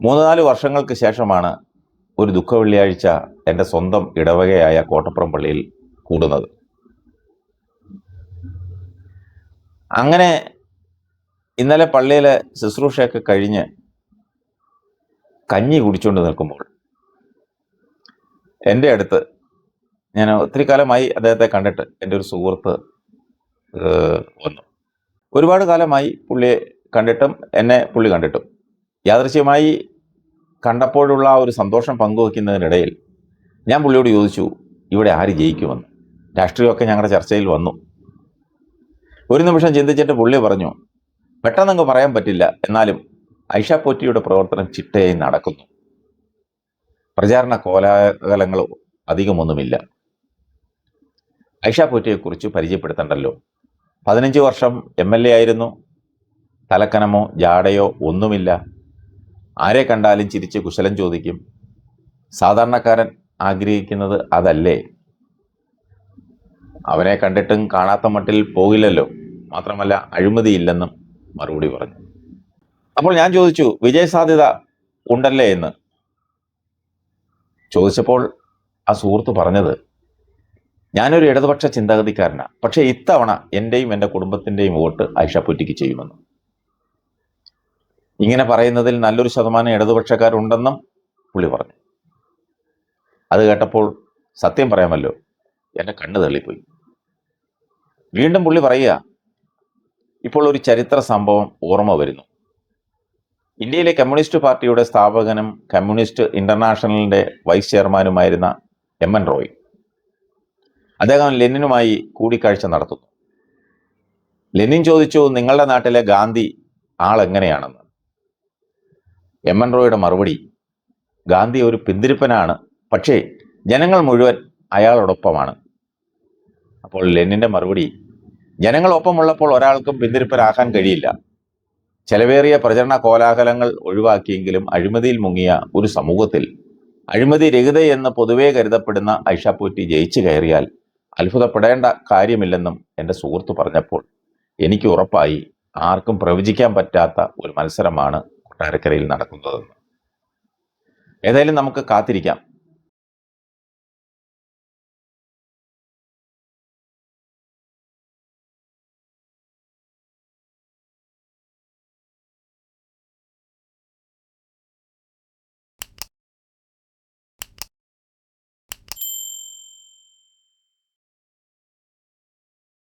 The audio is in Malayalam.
3-4 വർഷങ്ങൾക്ക് ശേഷമാണ് ഒരു ദുഃഖവെള്ളിയാഴ്ച എൻ്റെ സ്വന്തം ഇടവകയായ കോട്ടപ്പുറം പള്ളിയിൽ കൂടുന്നത്. അങ്ങനെ ഇന്നലെ പള്ളിയിലെ ശുശ്രൂഷയൊക്കെ കഴിഞ്ഞ് കഞ്ഞി കുടിച്ചുകൊണ്ട് നിൽക്കുമ്പോൾ എൻ്റെ അടുത്ത്, ഞാൻ ഒത്തിരി കാലമായി അദ്ദേഹത്തെ കണ്ടിട്ട്, എൻ്റെ ഒരു സുഹൃത്ത് വന്നു. ഒരുപാട് കാലമായി പുള്ളിയെ കണ്ടിട്ടും എന്നെ പുള്ളി കണ്ടിട്ടും. യാദൃശ്യമായി കണ്ടപ്പോഴുള്ള ആ ഒരു സന്തോഷം പങ്കുവയ്ക്കുന്നതിനിടയിൽ ഞാൻ പുള്ളിയോട് ചോദിച്ചു, ഇവിടെ ആര് ജയിക്കുമെന്ന്. രാഷ്ട്രീയമൊക്കെ ഞങ്ങളുടെ ചർച്ചയിൽ വന്നു. ഒരു നിമിഷം ചിന്തിച്ചിട്ട് പുള്ളി പറഞ്ഞു, പെട്ടെന്നങ്ങ് പറയാൻ പറ്റില്ല, എന്നാലും ഐഷ പോറ്റിയുടെ പ്രവർത്തനം ചിട്ടയായി നടക്കുന്നു. പ്രചാരണ കോലാഹലങ്ങളോ അധികമൊന്നുമില്ല. ഐഷ പോറ്റിയെക്കുറിച്ച് പരിചയപ്പെടുത്തണ്ടല്ലോ. 15 വർഷം MLA ആയിരുന്നു. തലക്കനമോ ജാടയോ ഒന്നുമില്ല. ആരെ കണ്ടാലും ചിരിച്ച് കുശലം ചോദിക്കും. സാധാരണക്കാരൻ ആഗ്രഹിക്കുന്നത് അതല്ലേ? അവനെ കണ്ടിട്ടും കാണാത്ത മട്ടിൽ പോകില്ലല്ലോ. മാത്രമല്ല അഴിമതിയില്ലെന്നും മറുപടി പറഞ്ഞു. അപ്പോൾ ഞാൻ ചോദിച്ചു, വിജയസാധ്യത ഉണ്ടല്ലേ എന്ന് ചോദിച്ചപ്പോൾ ആ സുഹൃത്ത് പറഞ്ഞത്, ഞാനൊരു ഇടതുപക്ഷ ചിന്താഗതിക്കാരനാണ്, പക്ഷേ ഇത്തവണ എൻ്റെയും എൻ്റെ കുടുംബത്തിൻ്റെയും വോട്ട് ഐഷ പോറ്റിക്ക് ചെയ്യുമെന്ന്. ഇങ്ങനെ പറയുന്നതിൽ നല്ലൊരു ശതമാനം ഇടതുപക്ഷക്കാരുണ്ടെന്നും പുള്ളി പറഞ്ഞു. അത് കേട്ടപ്പോൾ സത്യം പറയാമല്ലോ, എൻ്റെ കണ്ണ് തള്ളിപ്പോയി. വീണ്ടും പുള്ളി പറയുക, ഇപ്പോൾ ഒരു ചരിത്ര സംഭവം ഓർമ്മ വരുന്നു. ഇന്ത്യയിലെ കമ്മ്യൂണിസ്റ്റ് പാർട്ടിയുടെ സ്ഥാപകനും കമ്മ്യൂണിസ്റ്റ് ഇന്റർനാഷണലിൻ്റെ വൈസ് ചെയർമാനുമായിരുന്ന MN റോയ്, അദ്ദേഹം ലെനിനുമായി കൂടിക്കാഴ്ച നടത്തുന്നു. ലെനിൻ ചോദിച്ചു, നിങ്ങളുടെ നാട്ടിലെ ഗാന്ധി ആളെങ്ങനെയാണെന്ന്. MN റോയുടെ മറുപടി, ഗാന്ധി ഒരു പിന്തിരിപ്പനാണ്, പക്ഷേ ജനങ്ങൾ മുഴുവൻ അയാളോടൊപ്പമാണ്. അപ്പോൾ ലെനിൻ്റെ മറുപടി, ജനങ്ങളൊപ്പമുള്ളപ്പോൾ ഒരാൾക്കും പിന്തിരിപ്പനാകാൻ കഴിയില്ല. ചെലവേറിയ പ്രചരണ കോലാഹലങ്ങൾ ഒഴിവാക്കിയെങ്കിലും അഴിമതിയിൽ മുങ്ങിയ ഒരു സമൂഹത്തിൽ അഴിമതി രഹിതയെന്ന് പൊതുവെ കരുതപ്പെടുന്ന ഐഷ പോറ്റി ജയിച്ചു കയറിയാൽ അത്ഭുതപ്പെടേണ്ട കാര്യമില്ലെന്നും എൻ്റെ സുഹൃത്ത് പറഞ്ഞപ്പോൾ എനിക്ക് ഉറപ്പായി ആർക്കും പ്രവചിക്കാൻ പറ്റാത്ത ഒരു മത്സരമാണ് കൊട്ടാരക്കരയിൽ നടക്കുന്നതെന്ന്. ഏതായാലും നമുക്ക് കാത്തിരിക്കാം.